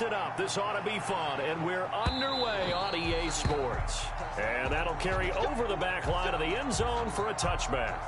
it up. This ought to be fun, and we're underway on EA Sports. And that'll carry over the back line of the end zone for a touchback.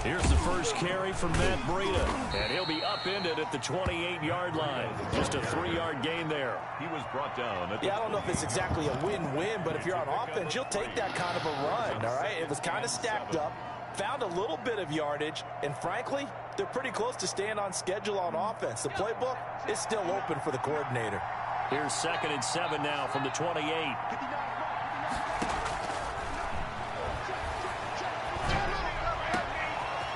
Here's the first carry from Matt Breida, and he'll be upended at the 28-yard line. Just a 3-yard gain there. He was brought down. Yeah, I don't know if it's exactly a win-win, but if you're on offense, you'll take that kind of a run, all right? It was kind of stacked up, found a little bit of yardage, and frankly, they're pretty close to staying on schedule on offense. The playbook is still open for the coordinator. Here's 2nd and 7 now from the 28.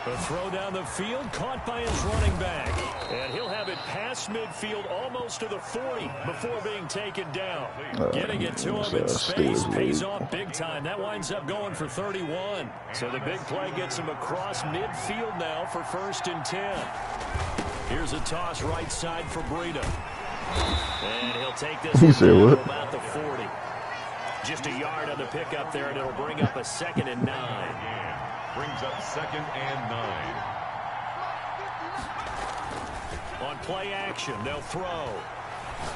The throw down the field, caught by his running back. And he'll have it past midfield almost to the 40 before being taken down. Getting it to him in space pays off big time. That winds up going for 31. So the big play gets him across midfield now for 1st and 10. Here's a toss right side for Breida. And he'll take this to about the 40. Just a yard on the pickup there, and it'll bring up a 2nd and 9. Brings up 2nd and 9. On play action, they'll throw.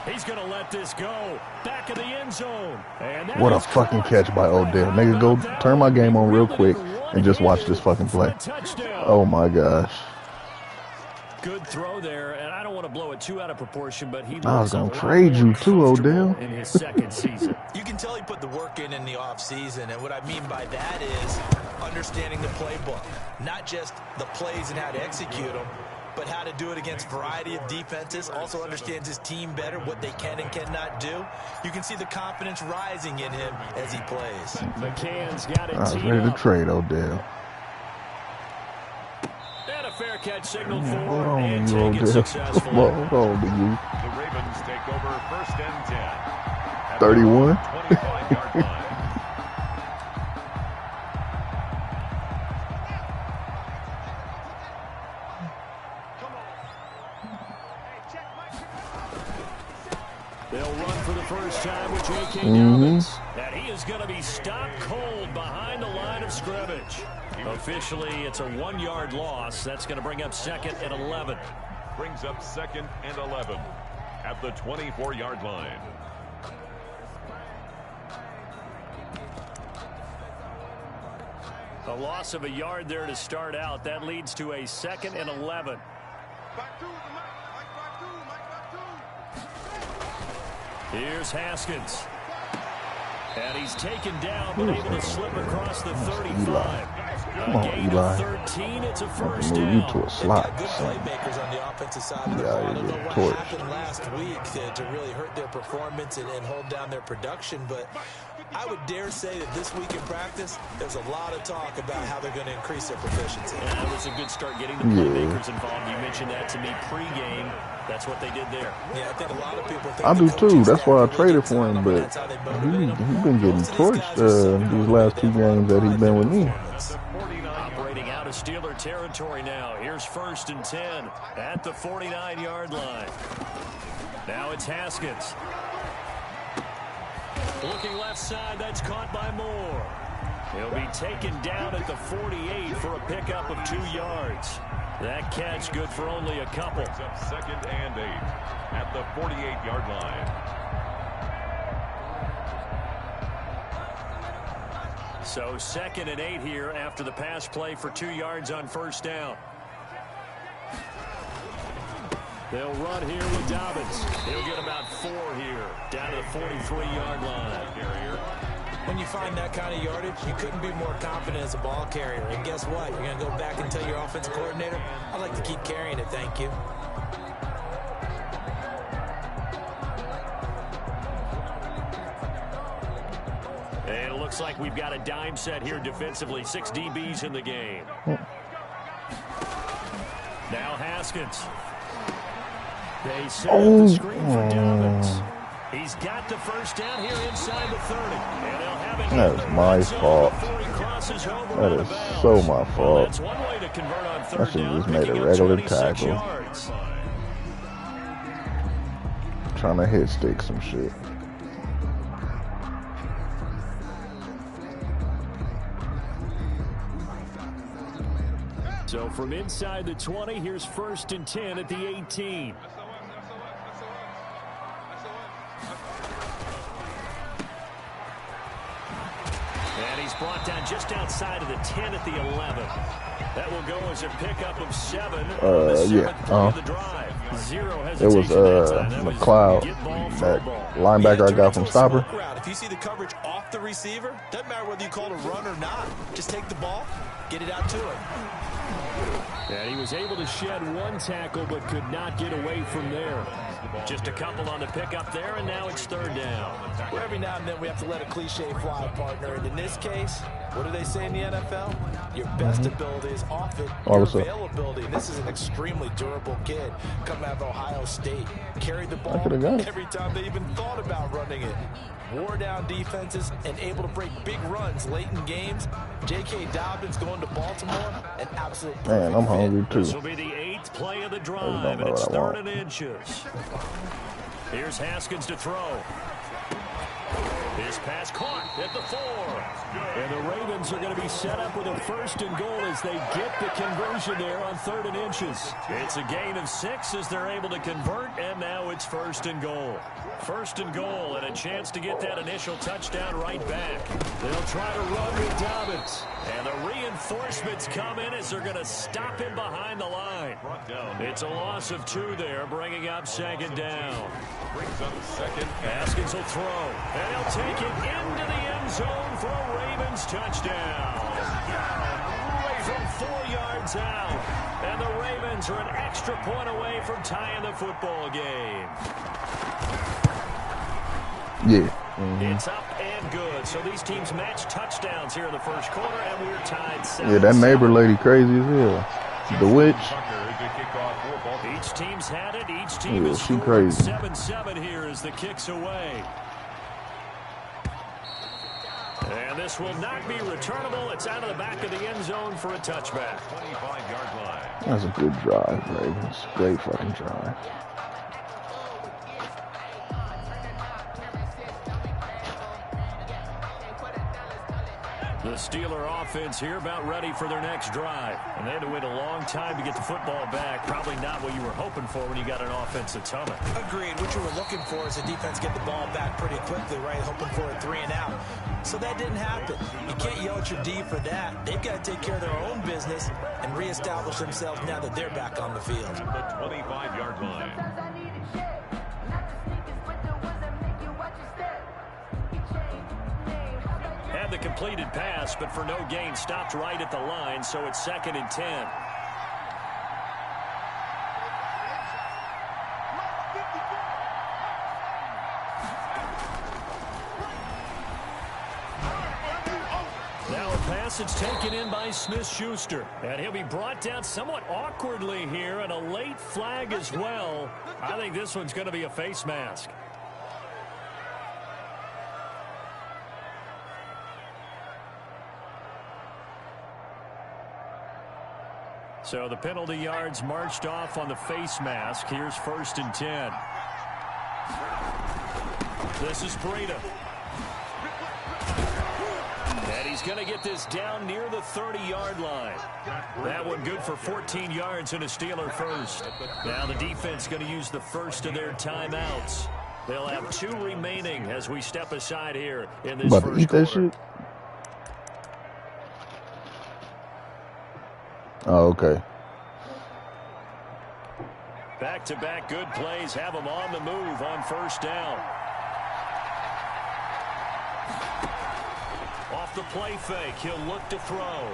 He's going to let this go. Back of the end zone. And what a fucking catch by Odell. Nigga, go turn my game on real quick and just watch this fucking play. Oh my gosh. Good throw there, and I don't want to blow it too out of proportion, but he I was going to trade you too, Odell. In his 2nd season. You can tell he put the work in the offseason, and what I mean by that is understanding the playbook. Not just the plays and how to execute them, but how to do it against a variety of defenses. Also understands his team better, what they can and cannot do. You can see the confidence rising in him as he plays. McCann's got it. I was ready to trade Odell. Fair catch signal for hold on, and you take it successfully. Hold on, you. The Ravens take over 1st and 10. 31. 25-yard line. They'll run for the first time with J.K. Dobbins. And he is going to be stopped cold behind the line of scrimmage. Officially, it's a 1-yard loss. That's going to bring up 2nd and 11. Brings up 2nd and 11 at the 24-yard line. A loss of a yard there to start out. That leads to a 2nd and 11. Here's Haskins. And he's taken down, but able to slip across the 35. Come on, Eli. 13, it's a first move down. you to a slot. Good playmakers on the offensive side of the ball. I don't know what happened last week to really hurt their performance and hold down their production, but I would dare say that this week in practice, there's a lot of talk about how they're going to increase their proficiency. Yeah, that was a good start getting the playmakers involved. You mentioned that to me pregame. That's what they did there. Yeah, I think a lot of people think I do too. That's why I traded for him, but he's been getting torched these last 2 games that he's been with me. Operating out of Steeler territory now. Here's 1st and 10 at the 49-yard line. Now it's Haskins. Looking left side, that's caught by Moore. He'll be taken down at the 48 for a pickup of 2 yards. That catch good for only a couple. It's up 2nd and 8 at the 48-yard line. So 2nd and 8 here after the pass play for 2 yards on 1st down. They'll run here with Dobbins. He'll get about 4 here, down to the 43-yard line. When you find that kind of yardage, you couldn't be more confident as a ball carrier. And guess what? You're going to go back and tell your offensive coordinator, I'd like to keep carrying it, thank you. And it looks like we've got a dime set here defensively. 6 DBs in the game. Now Haskins. They set up the screen for Dobbins. He's got the first down here inside the 30. And they'll have it. That is my fault. That is so my fault. That's one way to convert on third I should down, have just made a regular tackle. Trying to hit stick some shit. So from inside the 20, here's 1st and 10 at the 18. And he's brought down just outside of the 10 at the 11. That will go as a pickup of 7 on the 7th play of the drive. It was McLeod, that linebacker I got from Stopper. If you see the coverage off the receiver, doesn't matter whether you call it a run or not. Just take the ball, get it out to him. And he was able to shed 1 tackle but could not get away from there. Just a couple on the pickup there, and now it's 3rd down. Well, every now and then we have to let a cliche fly, partner. And in this case, what do they say in the NFL? Your best ability is often your availability. And this is an extremely durable kid coming out of Ohio State. Carried the ball every time they even thought about running it. Wore down defenses and able to break big runs late in games. J.K. Dobbins going to Baltimore, an absolute perfect Man, I'm hungry too. This will be the 8th play of the drive, and it's 3rd and inches. Here's Haskins to throw. His pass caught at the 4. And the Ravens are going to be set up with a 1st and goal as they get the conversion there on 3rd and inches. It's a gain of 6 as they're able to convert, and now it's 1st and goal. 1st and goal, and a chance to get that initial touchdown right back. They'll try to run with Dobbins. And the reinforcements come in as they're going to stop him behind the line. It's a loss of 2 there, bringing up 2nd down. Haskins will throw, and he'll take it into the end zone for a Ravens touchdown. From 4 yards out, and the Ravens are an extra point away from tying the football game. Yeah. It's up and good. So these teams match touchdowns here in the 1st quarter, and we're tied 7-7. Yeah, that neighbor lady crazy as hell. The witch. Each team's had it. Each team is crazy. 7-7 here as the kick's away. And this will not be returnable. It's out of the back of the end zone for a touchback. 25-yard line. That's a good drive, Ravens. Great fucking drive. The Steeler offense here about ready for their next drive. And they had to wait a long time to get the football back. Probably not what you were hoping for when you got an offensive tunnel. Agreed. What you were looking for is the defense get the ball back pretty quickly, right? Hoping for a 3 and out. So that didn't happen. You can't yell at your D for that. They've got to take care of their own business and reestablish themselves now that they're back on the field. The 25-yard line. Had the completed pass, but for no gain, stopped right at the line, so it's 2nd and 10. Now a pass that's taken in by Smith-Schuster, and he'll be brought down somewhat awkwardly here, and a late flag as well. I think this one's going to be a face mask. So the penalty yards marched off on the face mask. Here's 1st and 10. This is Breida. And he's going to get this down near the 30-yard line. That one good for 14 yards and a Steeler first. Now the defense going to use the first of their timeouts. They'll have 2 remaining as we step aside here in this first quarter. Oh, okay. Back-to-back good plays have them on the move on 1st down. Off the play fake, he'll look to throw.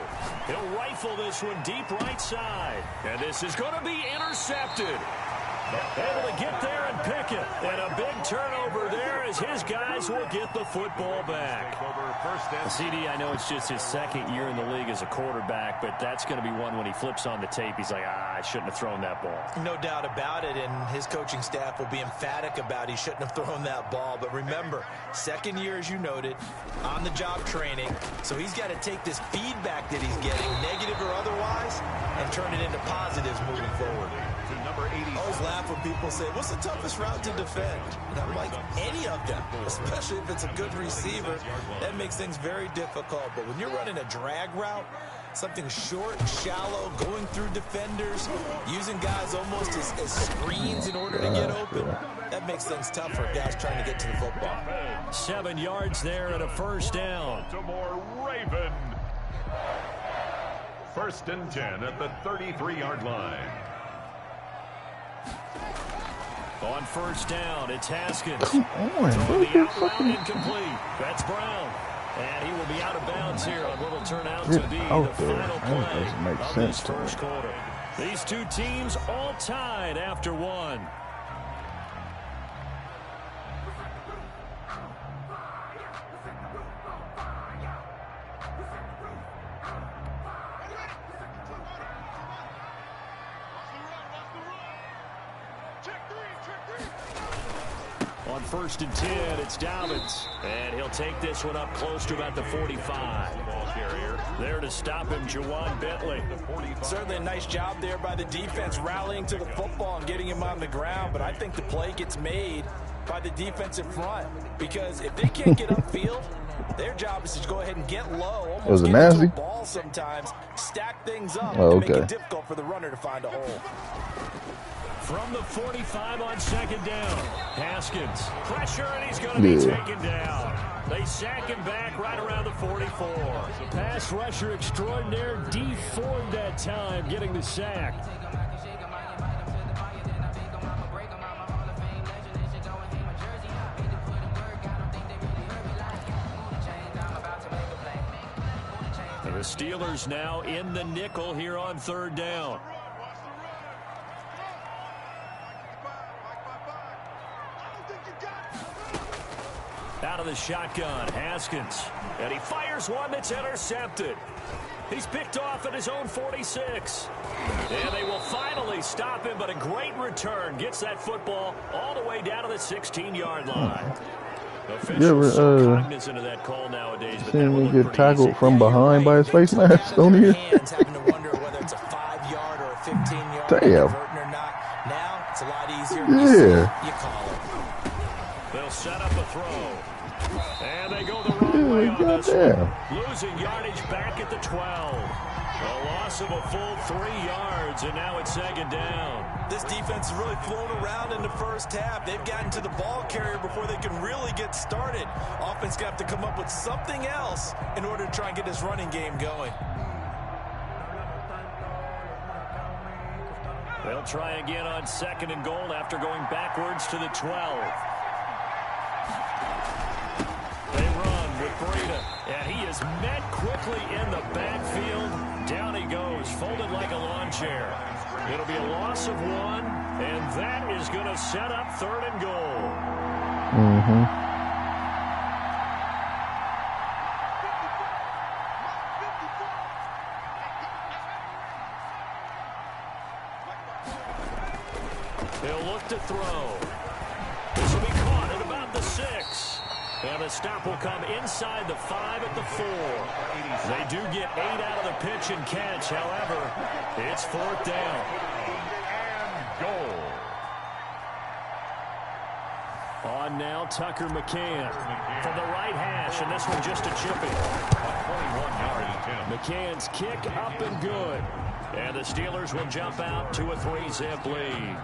He'll rifle this one deep right side. And this is going to be intercepted. Able to get there and pick it. And a big turnover there as his guys will get the football back. CD, I know it's just his second year in the league as a quarterback, but that's going to be one when he flips on the tape. He's like, I shouldn't have thrown that ball. No doubt about it, and his coaching staff will be emphatic about he shouldn't have thrown that ball. But remember, second year, as you noted, on-the-job training. So he's got to take this feedback that he's getting, negative or otherwise, and turn it into positives moving forward. I always laugh when people say, what's the toughest route to defend? And I'm like, any of them, especially if it's a good receiver. That makes things very difficult. But when you're running a drag route, something short, shallow, going through defenders, using guys almost as screens in order to get open, that makes things tough for guys trying to get to the football. 7 yards there and a first down. Baltimore Raven. 1st and 10 at the 33-yard line. On first down, it's Haskins. Come on, Throwing the out route fucking incomplete. That's Brown. And he will be out of bounds here on what will turn out to be the out there. final That play doesn't make of sense this to me. first quarter. These two teams all tied after one. On 1st and 10, it's Dobbins. And he'll take this one up close to about the 45. There to stop him, Juwan Bentley. Certainly a nice job there by the defense, rallying to the football and getting him on the ground. But I think the play gets made by the defensive front. Because if they can't get upfield, their job is to go ahead and get low. Was it get nasty? into a ball sometimes, stack things up, Oh, and make okay. it difficult for the runner to find a hole. From the 45 on second down, Haskins. Pressure, and he's going to be taken down. They sack him back right around the 44. Pass rusher extraordinaire, D Ford that time, getting the sack. The Steelers now in the nickel here on third down. Out of the shotgun, Haskins. And he fires one that's intercepted. He's picked off at his own 46. And they will finally stop him, but a great return. Gets that football all the way down to the 16-yard line. Officials so cognizant of that call nowadays. Seen him get tackled from behind by his face mask on here. Having to wonder whether it's a 5-yard or a 15-yard. Damn. Or not. Now it's a lot easier. Yeah. You call it. They'll set up a throw. And they go the wrong way on this one. Losing yardage back at the 12. A loss of a full 3 yards, and now it's second down. This defense has really flown around in the first half. They've gotten to the ball carrier before they can really get started. Offense got to come up with something else in order to try and get this running game going. They'll try again on second and goal after going backwards to the 12. They run with Breida, and he is met quickly in the backfield. Down he goes, folded like a lawn chair. It'll be a loss of 1, and that is going to set up third and goal. They'll look to throw. This will be caught at about the 6. And the stop will come inside the 5 at the 4. They do get 8 out of the pitch and catch. However, it's 4th down. And goal. On now, Tucker McCann from the right hash, and this one just a chipping. 21-yard attempt. McCann's kick up and good. And the Steelers will jump out to a 3-zip lead.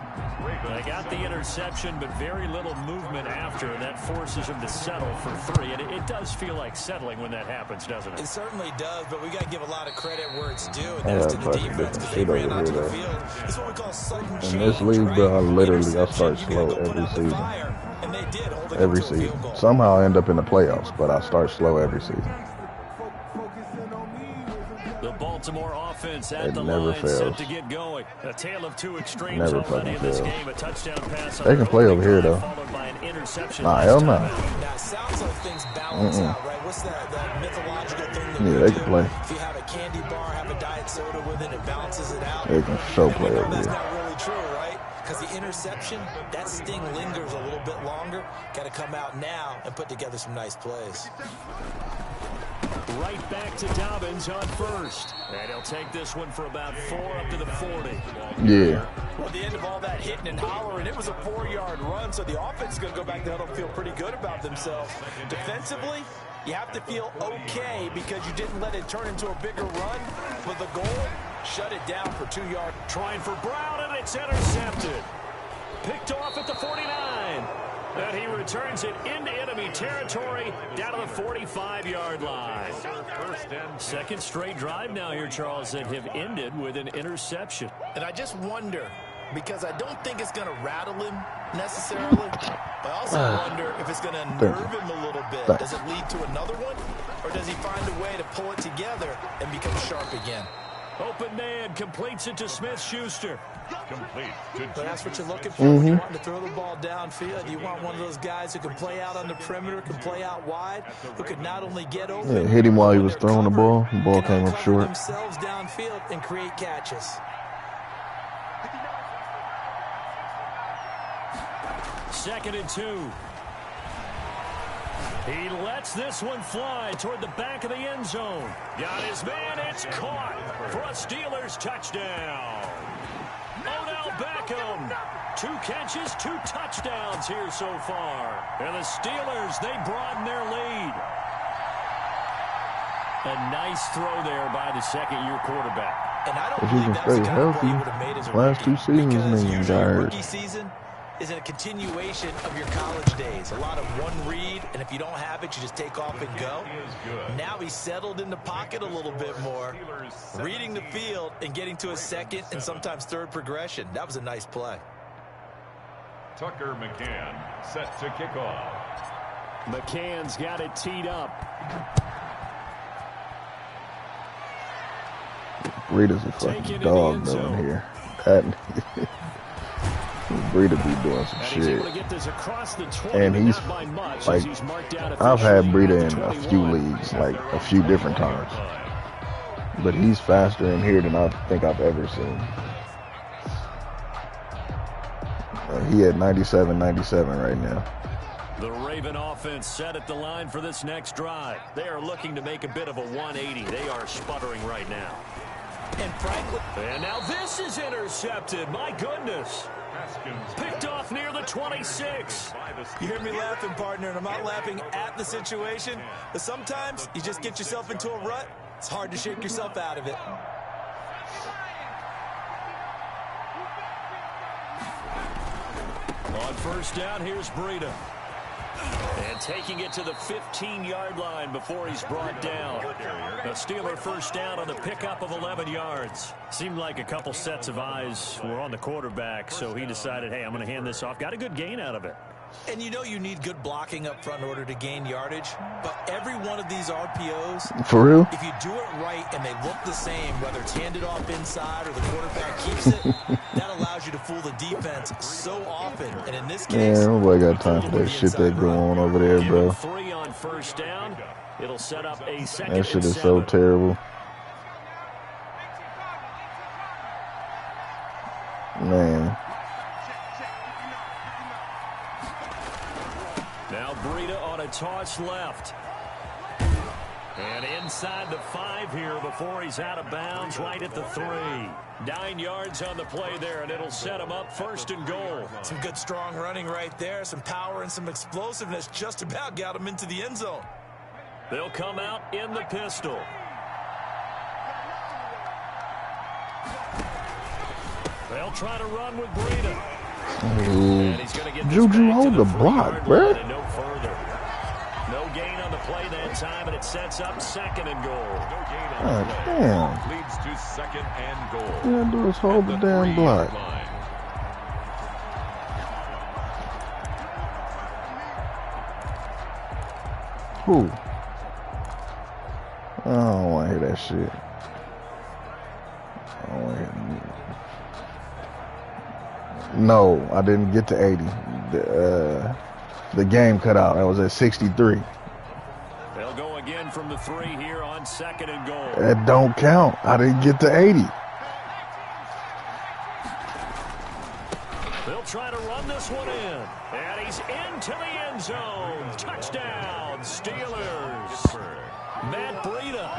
They got the interception, but very little movement after, and that forces them to settle for 3. And it does feel like settling when that happens, doesn't it? It certainly does, but we got to give a lot of credit where it's due, and that's to the defense because they ran onto the field. It's what we call sudden change. In this league, bro, I start slow every season. And they did, every season. Somehow I end up in the playoffs, but I start slow every season. The Baltimore offense offense at It the never line, set fails. to get going. A tale of two extremes Never already in this fucking game. A touchdown pass. They can play over here, though. Followed by an interception. Nah, hell no. Now, it sounds like things balance out, right? What's that mythological thing that Yeah, we they do? can play. If you have a candy bar, have a diet soda with it, it balances it out. They can show And we play know over that's here. not really true, right? Because the interception, that sting lingers a little bit longer. Got to come out now and put together some nice plays. Right back to Dobbins on first. And he'll take this one for about 4 up to the 40. Yeah. Well, at the end of all that hitting and hollering, it was a 4-yard run, so the offense is going to go back to huddle and feel pretty good about themselves. Defensively, you have to feel okay because you didn't let it turn into a bigger run. But the goal, shut it down for 2 yards. Trying for Brown, and it's intercepted. Picked off at the 49. And he returns it into enemy territory down to the 45-yard line. Second straight drive now here, Charles, that have ended with an interception. And I just wonder, because I don't think it's going to rattle him necessarily, but I also wonder if it's going to nerve him a little bit. Does it lead to another one, or does he find a way to pull it together and become sharp again? Open man completes it to Smith-Schuster. Complete to But that's what you're looking for when you want to throw the ball downfield. You want one of those guys who can play out on the perimeter, can play out wide, who could not only get open, Yeah, hit him while he was throwing the ball. The ball came up short. themselves downfield and create catches. Second and 2. He lets this one fly toward the back of the end zone. Got his man. It's caught for a Steelers touchdown. Odell Beckham. 2 catches, 2 touchdowns here so far. And the Steelers, they broaden their lead. A nice throw there by the second-year quarterback. And I don't If he believe can that was stay the kind of play healthy, you would have made as a last rookie. 2 seasons, Because nigga, usually got a hurt. rookie season is a continuation of your college days. A lot of one read, and if you don't have it, you just take off and go. Now he's settled in the pocket a little bit more, reading the field and getting to a second and sometimes third progression. That was a nice play. Tucker McCann set to kick off. McCann's got it teed up. Breeder's a fucking dog though in here. Breeder be doing some shit. And he's like, I've had Breeder in a few leagues, like a few different times. But he's faster in here than I think I've ever seen. He at 97 right now. The Raven offense set at the line for this next drive. They are looking to make a bit of a 180. They are sputtering right now. And Franklin. And now this is intercepted. My goodness. Picked off near the 26. You hear me laughing, partner, and I'm not laughing at the situation, but sometimes you just get yourself into a rut. It's hard to shake yourself out of it. On first down, here's Breida. And taking it to the 15-yard line before he's brought down. A Steeler first down on the pickup of 11 yards. Seemed like a couple sets of eyes were on the quarterback, so he decided, hey, I'm going to hand this off. Got a good gain out of it. And you know you need good blocking up front in order to gain yardage, but every one of these RPOs, For real? if you do it right and they look the same, whether it's handed off inside or the quarterback keeps it, that allows you to fool the defense so often. And in this case, Man, nobody got time for that shit that go on over there, bro. 3 on first down. It'll set up a second. That shit is so terrible. Man. Now Breida on a toss left. And inside the 5 here before he's out of bounds, right at the 3. 9 yards on the play there, and it'll set him up first and goal. some good strong running right there, some power and some explosiveness just about got him into the end zone. They'll come out in the pistol. They'll try to run with Breida. And he's going to get this Juju, back to hold the block, 3-yard bro. line and no further. No gain on the play that time, and it sets up second and goal. God damn. Leads to second and goal. All you gotta do is hold the damn block. Line. Who? I don't want to hear that shit. No, I didn't get to 80. The game cut out. I was at 63. They'll go again from the 3 here on 2nd and goal. That don't count. I didn't get to 80. They'll try to run this one in. And he's into the end zone. Touchdown, Steelers. Matt Breida,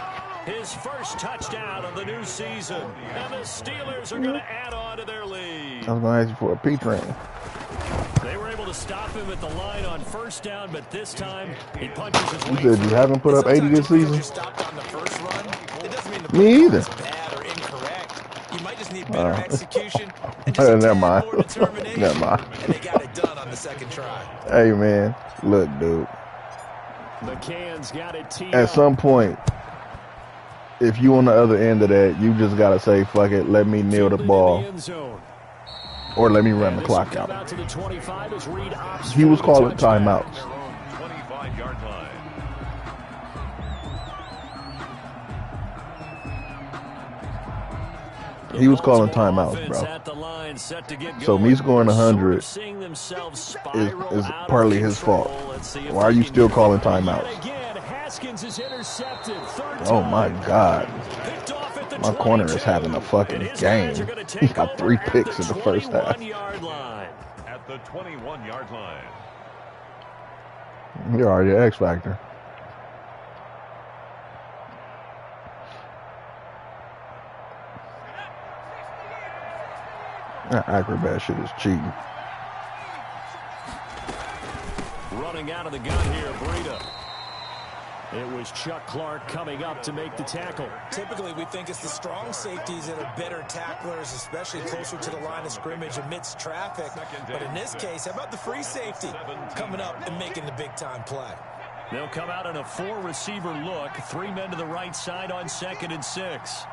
his first touchdown of the new season. And the Steelers are going to add on to their lead. I was going to ask you for a P train. They were able to stop him at the line on 1st down, but this time he punches his way. You said you haven't put up 80 this season? Me either. Bad or incorrect. You might just need better execution and just Never mind. more determination. Never mind. And they got it done on the 2nd try. Hey, man. Look, dude. McCann's got it teed At some point, if you on the other end of that, you just got to say, fuck it, let me kneel the ball. Or let me run the clock out. He was calling timeouts. 25-yard line. He was calling timeouts, bro. So me scoring 100 is partly his fault. Why are you still calling timeouts? Oh my God. My corner is having a fucking game. He got 3 picks in the first half. At the 21-yard line. You're already an X factor. That acrobat shit is cheating. Running out of the gun here, Breida. It was Chuck Clark coming up to make the tackle. Typically, we think it's the strong safeties that are better tacklers, especially closer to the line of scrimmage amidst traffic. But in this case, how about the free safety coming up and making the big-time play? They'll come out in a 4-receiver look. 3 men to the right side on 2nd and 6.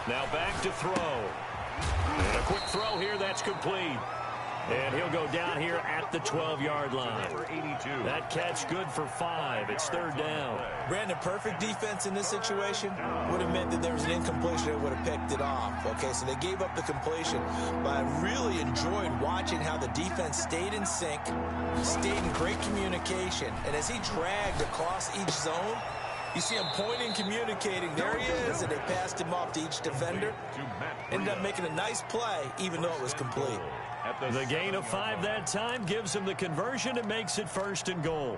Now back to throw. And a quick throw here, that's complete. And he'll go down here at the 12-yard line. That catch good for 5. It's 3rd down. Brandon, perfect defense in this situation would have meant that there was an incompletion that would have picked it off. Okay, so they gave up the completion. But I really enjoyed watching how the defense stayed in sync, stayed in great communication. And as he dragged across each zone, you see him pointing, communicating. There he is, and they passed him off to each defender. Ended up making a nice play, even though it was complete. The gain of 5 that time gives him the conversion and makes it 1st and goal.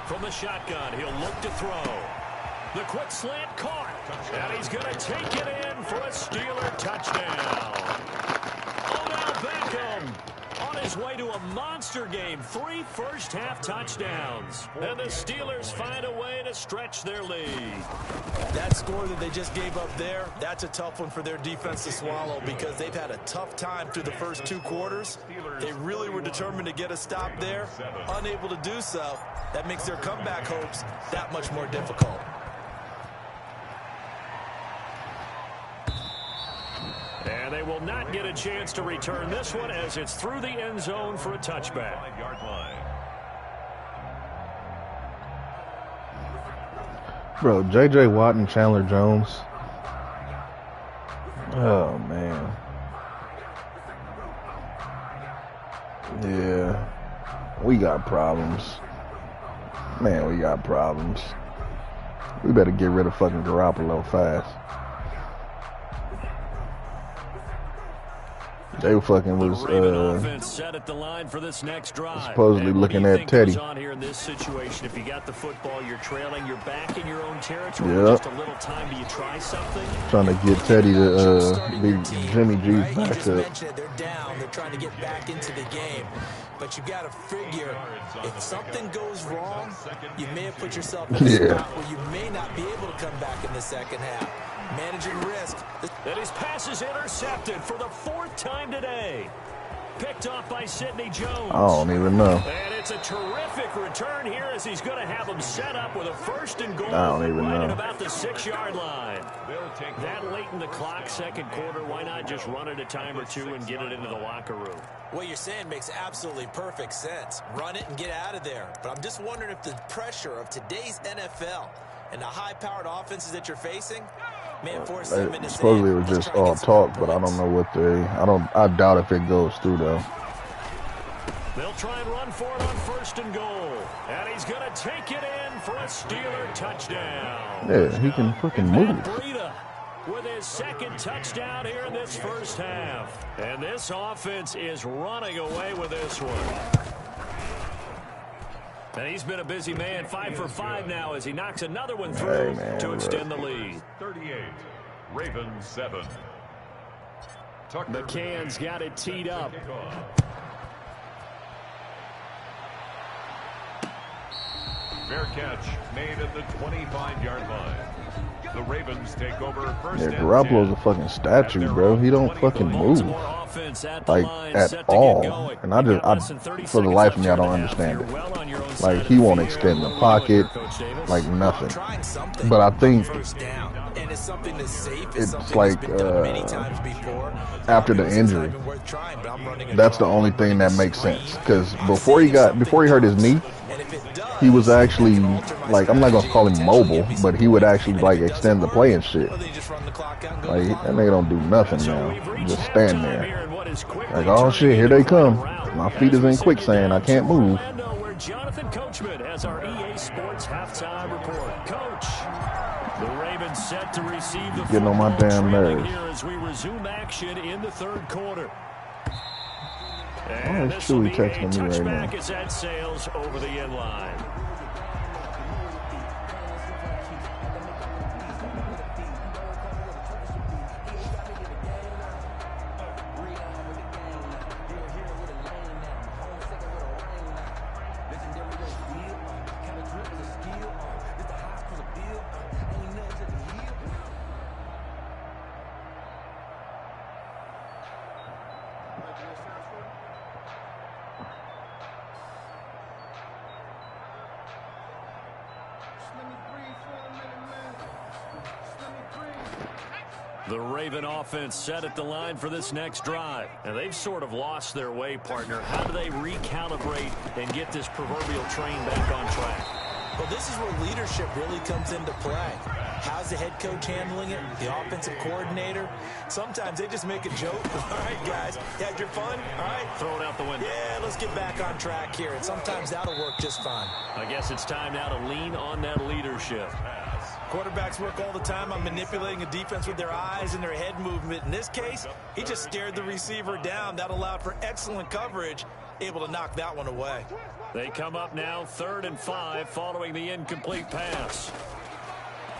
From the shotgun, he'll look to throw. The quick slant caught, and he's going to take it in for a Steeler touchdown. Odell Beckham on his way to a monster game. 3 first-half touchdowns. And the Steelers find a way to stretch their lead. That score that they just gave up there, that's a tough one for their defense to swallow because they've had a tough time through the first 2 quarters. They really were determined to get a stop there. Unable to do so, that makes their comeback hopes that much more difficult. And they will not get a chance to return this one as it's through the end zone for a touchback. 5-yard line. Bro, J.J. Watt and Chandler Jones. Oh, man. Yeah. We got problems. Man, we got problems. We better get rid of fucking Garoppolo fast. They fucking was set at the line for this next drive. Supposedly looking at Teddy. On here in this situation, if you got the football, you're trailing, you're back in your own territory. Yep. Just a little time. Do you try something? Trying to get Teddy to be Jimmy G's right? backup. You just mentioned it. They're down. They're trying to get back into the game. But you got to figure if something goes wrong, you may have put yourself in a spot where you may not be able to come back in the second half. Managing risk. And his pass is intercepted for the 4th time today. Picked off by Sidney Jones. I don't even know. And it's a terrific return here as he's going to have him set up with a 1st and goal I don't even right know. at about the 6-yard line. That late in the clock, second quarter, why not just run it a time or two and get it into the locker room? What you're saying makes absolutely perfect sense. Run it and get out of there. But I'm just wondering if the pressure of today's NFL and the high-powered offenses that you're facing may force them into supposedly it was just all talk, but I don't know what I doubt if it goes through though. They'll try and run for it on 1st and goal. And he's going to take it in for a Steeler touchdown. Yeah, he can freaking move. Breida with his 2nd touchdown here in this first half. And this offense is running away with this one. And he's been a busy man, 5 for 5 now as he knocks another one through to extend the lead. 38, Ravens 7. McCann's got it teed up. Fair catch made at the 25-yard line. The Ravens take over first. Yeah, Garoppolo's a fucking statue, bro. He don't fucking move, like, at all. And for the life of me, I don't understand it. Like, he won't extend the pocket, like nothing. But I think it's like after the injury, that's the only thing that makes sense. Because before he hurt his knee, he was actually, like, I'm not gonna call him mobile, but he would actually, like, extend the play and shit. Like, that nigga don't do nothing now. Just stand there. Like, oh shit, here they come. My feet is in quicksand. I can't move. Where Jonathan Coachman has our EA Sports halftime report. Coach, the Ravens set to receive the getting on my damn nerves. Here as we resume action in the 3rd quarter. Why is Chewy texting me right now? As that sails over the end line. The Raven offense set at the line for this next drive. And they've sort of lost their way, partner. How do they recalibrate and get this proverbial train back on track? Well, this is where leadership really comes into play. How's the head coach handling it? The offensive coordinator? Sometimes they just make a joke. All right, guys, you had your fun? All right. Throw it out the window. Yeah, let's get back on track here. And sometimes that'll work just fine. I guess it's time now to lean on that leadership. Quarterbacks work all the time on manipulating a defense with their eyes and their head movement. In this case, he just stared the receiver down. That allowed for excellent coverage, able to knock that one away. They come up now 3rd and 5 following the incomplete pass.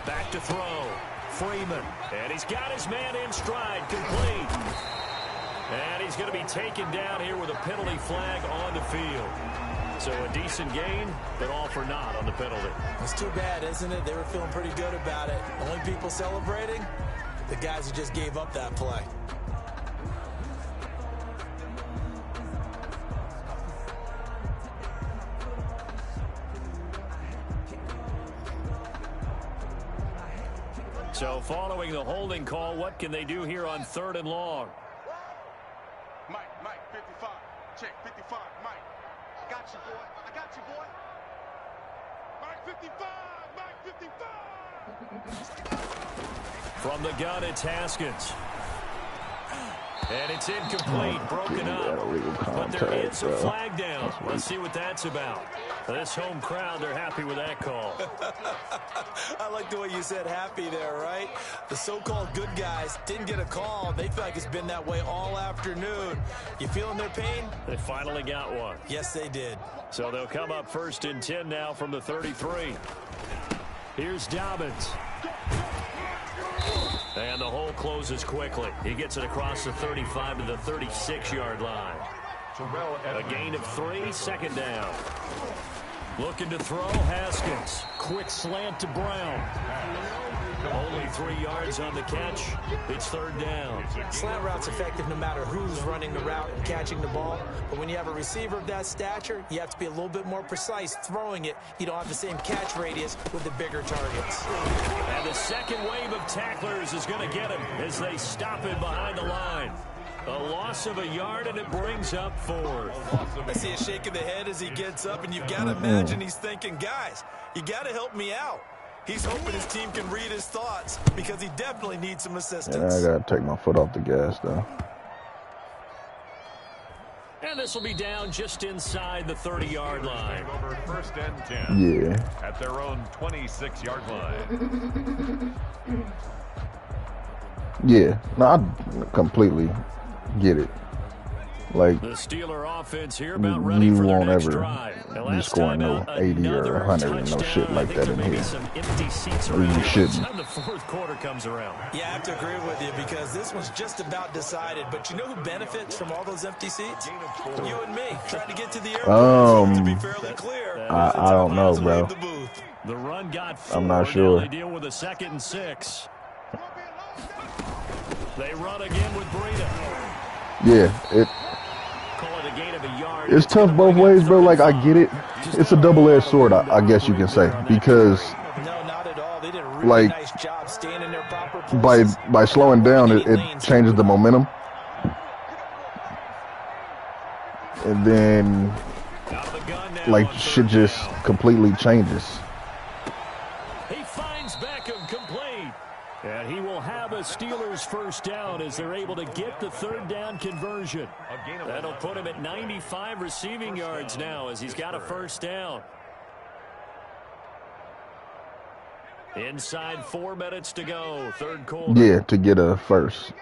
Back to throw. Freeman. And he's got his man in stride, complete. And he's going to be taken down here with a penalty flag on the field. So a decent gain, but all for naught on the penalty. It's too bad, isn't it? They were feeling pretty good about it. Only people celebrating, the guys who just gave up that play. So following the holding call, what can they do here on 3rd and long? Mike, 55. Check, 55, Mike. I got you, boy. I got you, boy. Mike 55. From the gun, it's Haskins. And it's incomplete, broken up. But there is a flag down. Let's see what that's about. This home crowd, they're happy with that call. I like the way you said happy there, right? The so-called good guys didn't get a call. They feel like it's been that way all afternoon. You feeling their pain? They finally got one. Yes, they did. So they'll come up 1st and 10 now from the 33. Here's Dobbins. And the hole closes quickly. He gets it across the 35 to the 36-yard line. A gain of 3, 2nd down. Looking to throw, Haskins. Quick slant to Brown. Only 3 yards on the catch. It's third down. Slant route's effective no matter who's running the route and catching the ball. But when you have a receiver of that stature, you have to be a little bit more precise throwing it. You don't have the same catch radius with the bigger targets. And the second wave of tacklers is going to get him as they stop him behind the line. A loss of a yard, and it brings up 4th. I see a shake of the head as he gets up, and you've got to imagine he's thinking, guys, you got to help me out. He's hoping his team can read his thoughts because he definitely needs some assistance. Yeah, I got to take my foot off the gas, though. And this will be down just inside the 30-yard line. Over 1st and 10. Yeah. At their own 26-yard line. Yeah. No, I completely get it. Like, the Steeler offense here about ready for their next drive. You scoring no 80 or 100 and no shit like that in here. Or you shouldn't. The 4th quarter comes around. Yeah, I have to agree with you because this one's just about decided. But you know who benefits from all those empty seats? You and me, trying to get to the airport. To be fairly clear, I don't know, bro. The run got 4. I'm not sure. Now they deal with a 2nd and 6. They run again with Breida. Yeah, it's tough both ways, bro. Like, I get it. It's a double-edged sword, I guess you can say, because like by slowing down, it changes the momentum, and then like shit just completely changes. He finds Beckham complete. And he will have a Steelers first down as they're able to get the 3rd down conversion. That'll put him at 95 receiving yards now as he's got a first down. Inside 4 minutes to go, 3rd quarter. Yeah, to get a first.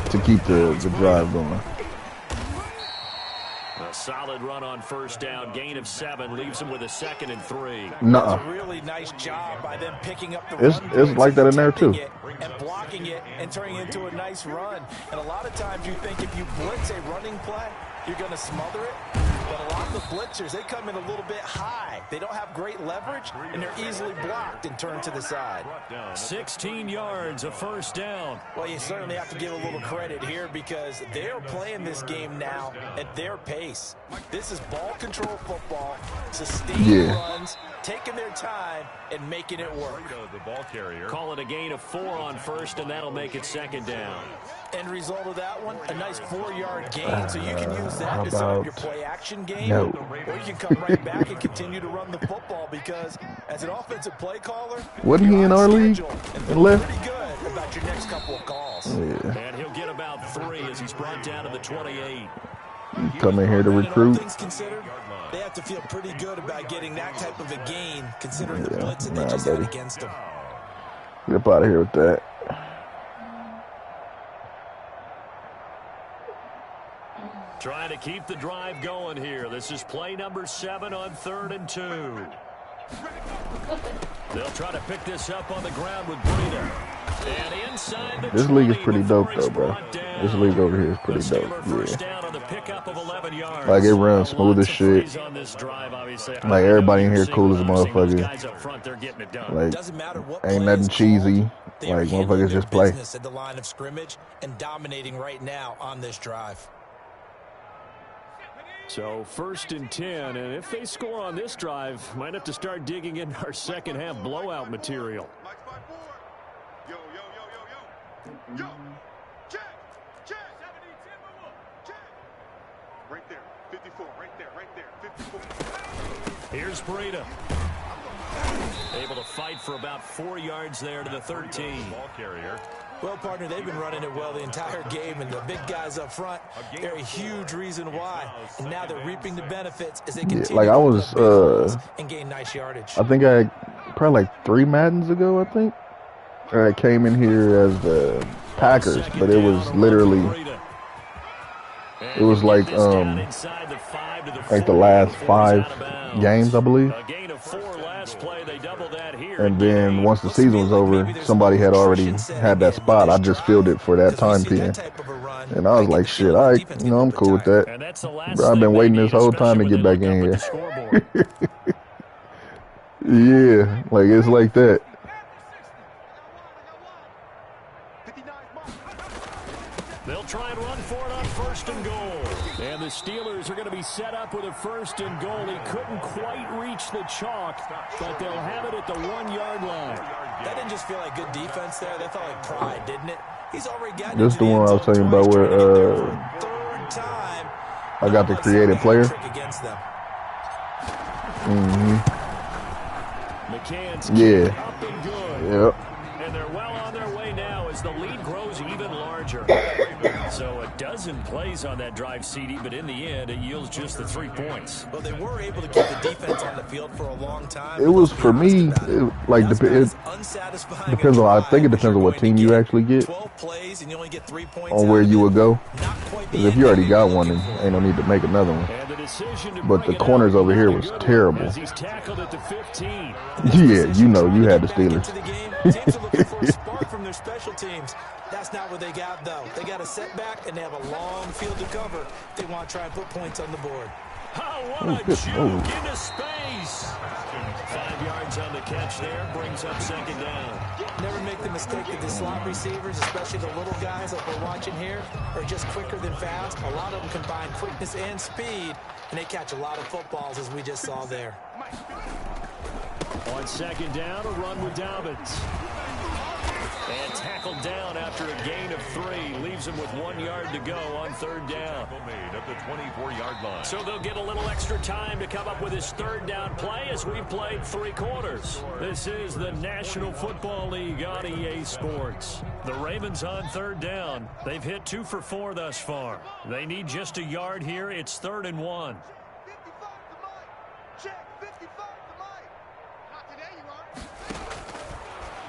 To keep the drive going. A solid run on first down, gain of 7, leaves him with a 2nd and 3. Nuh-uh. That's a really nice job by them picking up the run. It's like that in there too. And blocking it and turning it into a nice run. And a lot of times you think if you blitz a running play, you're going to smother it. But a lot of the blitzers, they come in a little bit high. They don't have great leverage, and they're easily blocked and turned to the side. 16 yards, a first down. Well, you certainly have to give a little credit here because they're playing this game now at their pace. This is ball control football, sustained runs, taking their time, and making it work. The ball carrier. Call it a gain of 4 on first, and that'll make it 2nd down. End result of that one, a nice 4-yard gain, so you can use that to set up your play-action game, or you can come right back and continue to run the football because as an offensive play caller, wasn't he in our league and left? Pretty good about your next couple of calls. Yeah. And he'll get about 3 as he's brought down to the 28. Come in here to recruit. Things considered, they have to feel pretty good about getting that type of a gain, considering the blitz that they just had against them. Get up out of here with that. Trying to keep the drive going here. This is play number 7 on 3rd and 2. They'll try to pick this up on the ground with Breida. And inside the this league is pretty dope, though, bro. This league over here is pretty dope. Yeah. Like, it runs smooth as shit. Like, everybody in here cool as a motherfucker. Like, ain't nothing cheesy. Like, motherfuckers just play. At the line of scrimmage and dominating right now on this drive. So 1st and 10, and if they score on this drive, might have to start digging in our second half blowout material. Yo, check, 70-10, check. Right there, 54, right there, 54. Here's Breida. Able to fight for about 4 yards there to the 13. Ball carrier. Well, partner, they've been running it well the entire game, and the big guys up front, they're a huge reason why. And now they're reaping the benefits as they continue like I was, and gain nice yardage. I think probably like 3 Maddens ago, I think. I came in here as the Packers, but it was literally, it was like the last 5 games, I believe. And then once the season was over, somebody had already had that spot. I just filled it for that time period. And I was like, shit, all right, I'm cool with that. Bro, I've been waiting this whole time to get back in here. Yeah, like it's like that. They'll try and run for it on 1st and goal. And the Steelers are going to be set up with a 1st and goal. He couldn't quite reach the chalk, but they'll have it at the 1-yard line. That didn't just feel like good defense there. That felt like pride, didn't it? He's already got this the one I was telling you about where third time. I got the creative player. Against them. McCann's Yeah. up and good. Yep. And they're well on their way now as the lead grows even larger. So a dozen plays on that drive, CD, but in the end, it yields just the 3 points. Well, they were able to keep the defense on the field for a long time. It was, for me, it depends on, I think it depends on what team you actually get, 12 plays and you only get 3 points on where you would go. Because if you already got one, then ain't no need to make another one. But the corners over here was terrible. He's tackled at the 15. Yeah, you know, you had the Steelers. Teams are looking for a spark from their special teams. That's not what they got, though. They got a setback, and they have a long field to cover. They want to try and put points on the board. Oh, what a juke into space. 5 yards on the catch there, brings up 2nd down. Never make the mistake that the slot receivers, especially the little guys like we're watching here, are just quicker than fast. A lot of them combine quickness and speed, and they catch a lot of footballs, as we just saw there. On 2nd down, a run with Dobbins. And tackled down after a gain of 3. Leaves him with 1 yard to go on 3rd down. Made at the 24-yard line. So they'll get a little extra time to come up with his 3rd down play as we've played 3 quarters. This is the National Football League on EA Sports. The Ravens on 3rd down. They've hit 2 for 4 thus far. They need just a yard here. It's 3rd and 1.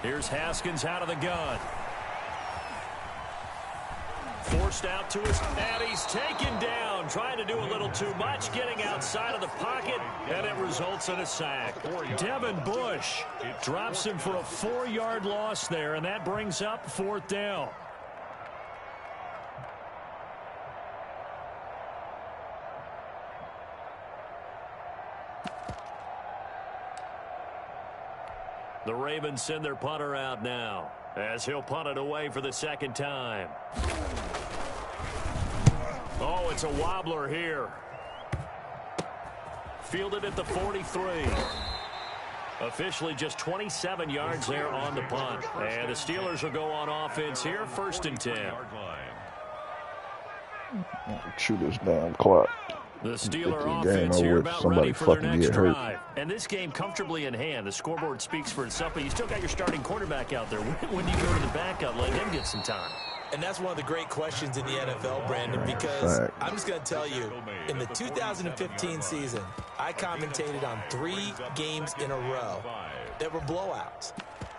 Here's Haskins out of the gun. Forced out to his, and he's taken down. Trying to do a little too much, getting outside of the pocket, and it results in a sack. Devin Bush drops him for a 4-yard loss there, and that brings up 4th down. The Ravens send their punter out now as he'll punt it away for the 2nd time. Oh, it's a wobbler here. Fielded at the 43. Officially just 27 yards there on the punt. And the Steelers will go on offense here, 1st and 10. Chew this damn clock. The Steeler offense here about ready for their next drive. And this game comfortably in hand. The scoreboard speaks for itself, but you still got your starting quarterback out there. When do you go to the backup, let him get some time? And that's one of the great questions in the NFL, Brandon, because I'm just going to tell you, in the 2015 season, I commentated on 3 games in a row that were blowouts.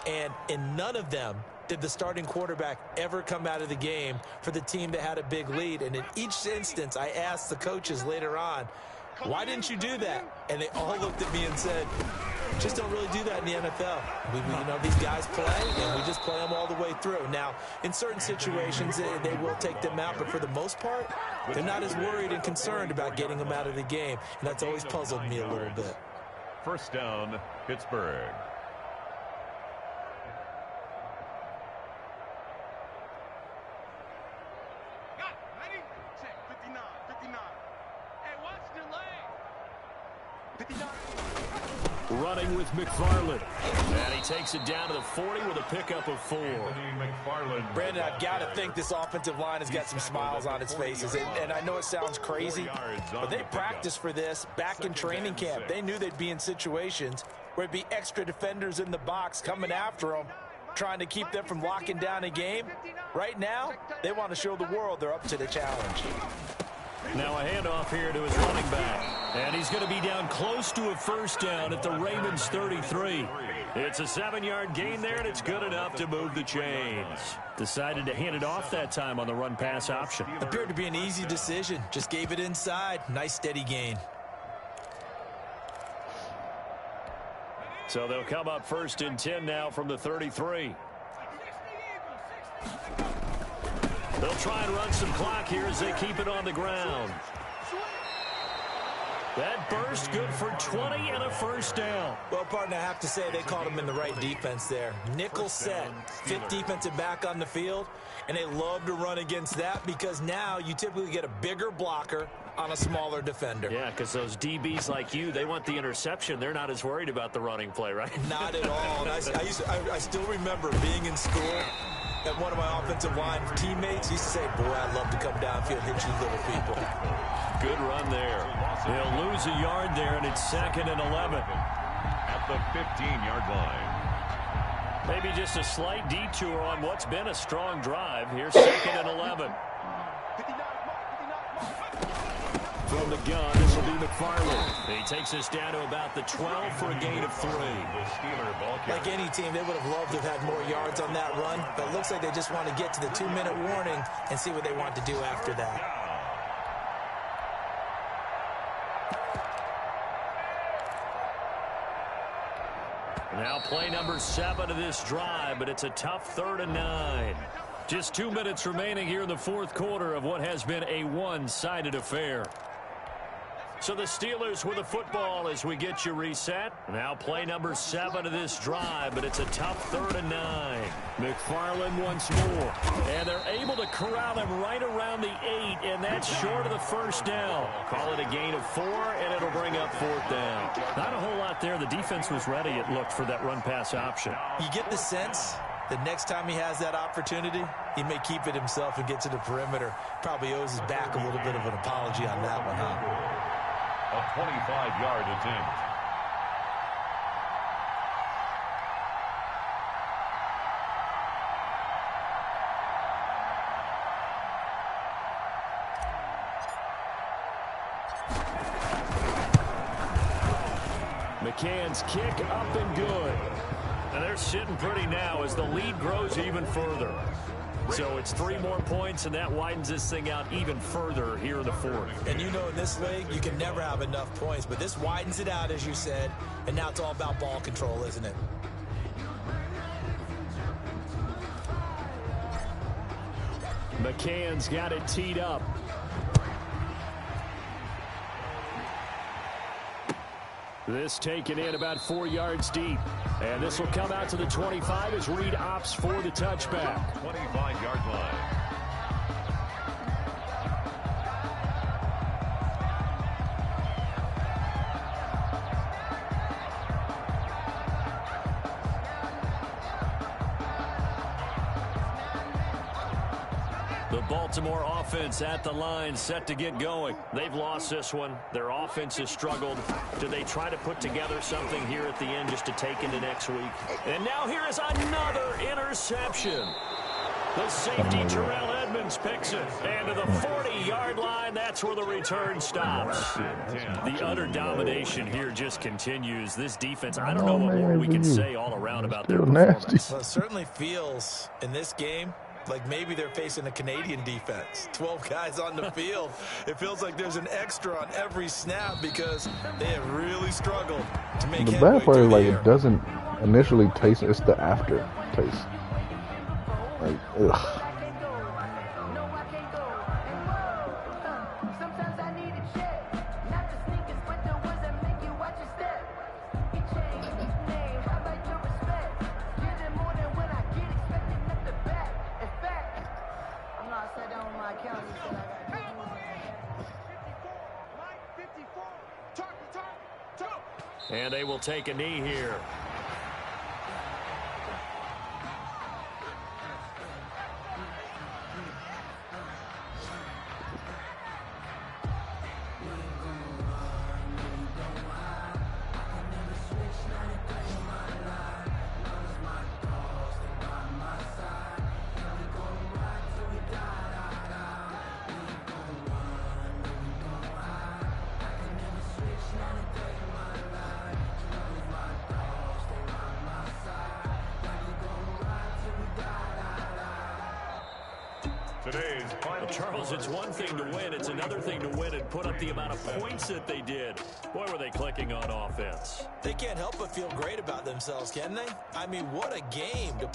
And in none of them did the starting quarterback ever come out of the game for the team that had a big lead. And in each instance, I asked the coaches later on, why didn't you do that? And they all looked at me and said, just don't really do that in the NFL. You know, these guys play, and we just play them all the way through. Now, in certain situations, they will take them out, but for the most part, they're not as worried and concerned about getting them out of the game. And that's always puzzled me a little bit. 1st down, Pittsburgh. Running with McFarland. And he takes it down to the 40 with a pickup of 4. Brandon, I've got to think this offensive line has got some smiles on its faces. And I know it sounds crazy, but they practiced for this back in training camp. They knew they'd be in situations where it'd be extra defenders in the box coming after them, trying to keep them from locking down a game. Right now, they want to show the world they're up to the challenge. Now a handoff here to his running back. And he's going to be down close to a 1st down at the Ravens 33. It's a 7-yard gain there, and it's good enough to move the chains. Decided to hand it off that time on the run-pass option. Appeared to be an easy decision. Just gave it inside. Nice steady gain. So they'll come up 1st and 10 now from the 33. They'll try and run some clock here as they keep it on the ground. That burst good for 20 and a first down. Well, partner, I have to say they called him in the right defense there. Nickel set, fifth defensive back on the field, and they love to run against that because now you typically get a bigger blocker on a smaller defender. Yeah, because those DBs like you, they want the interception. They're not as worried about the running play, right? Not at all. And I still remember being in school, and one of my offensive line teammates used to say, boy, I'd love to come downfield and hit you little people. Good run there. They'll lose a yard there, and it's 2nd and 11. At the 15-yard line. Maybe just a slight detour on what's been a strong drive. Here's 2nd and 11. From the gun, this will be McFarland. He takes us down to about the 12 for a gain of 3. Like any team, they would have loved to have had more yards on that run, but it looks like they just want to get to the 2-minute warning and see what they want to do after that. Now play number 7 of this drive, but it's a tough 3rd and 9. Just 2 minutes remaining here in the 4th quarter of what has been a one-sided affair. So the Steelers with the football as we get you reset. Now play number 7 of this drive, but it's a tough 3rd and 9. McFarland once more. And they're able to corral him right around the 8, and that's short of the first down. Call it a gain of 4, and it'll bring up 4th down. Not a whole lot there. The defense was ready, it looked, for that run-pass option. You get the sense the next time he has that opportunity, he may keep it himself and get to the perimeter. Probably owes his back a little bit of an apology on that one, huh? A 25-yard attempt. McCann's kick up and good. And they're sitting pretty now as the lead grows even further. So it's 3 more points, and that widens this thing out even further here in the 4th. And you know in this league, you can never have enough points, but this widens it out, as you said, and now it's all about ball control, isn't it? McCann's got it teed up. This taken in about 4 yards deep. And this will come out to the 25 as Reed opts for the touchback. 25-yard line. The Baltimore offense at the line, set to get going. They've lost this one. Their offense has struggled. Do they try to put together something here at the end just to take into next week? And now here is another interception. The safety, Terrell Edmonds, picks it. And to the 40-yard line, that's where the return stops. The utter domination here just continues. This defense, I don't know what more we can say all around about their performance. Well, it certainly feels in this game like maybe they're facing a Canadian defense. 12 guys on the field. It feels like there's an extra on every snap because they have really struggled to make headway. The bad part is like it doesn't initially taste. It's the after taste. Like, ugh. And they will take a knee here. Charles, it's one thing to win. It's another thing to win and put up the amount of points that they did. Boy, were they clicking on offense. They can't help but feel great about themselves, can they? I mean, what a game to put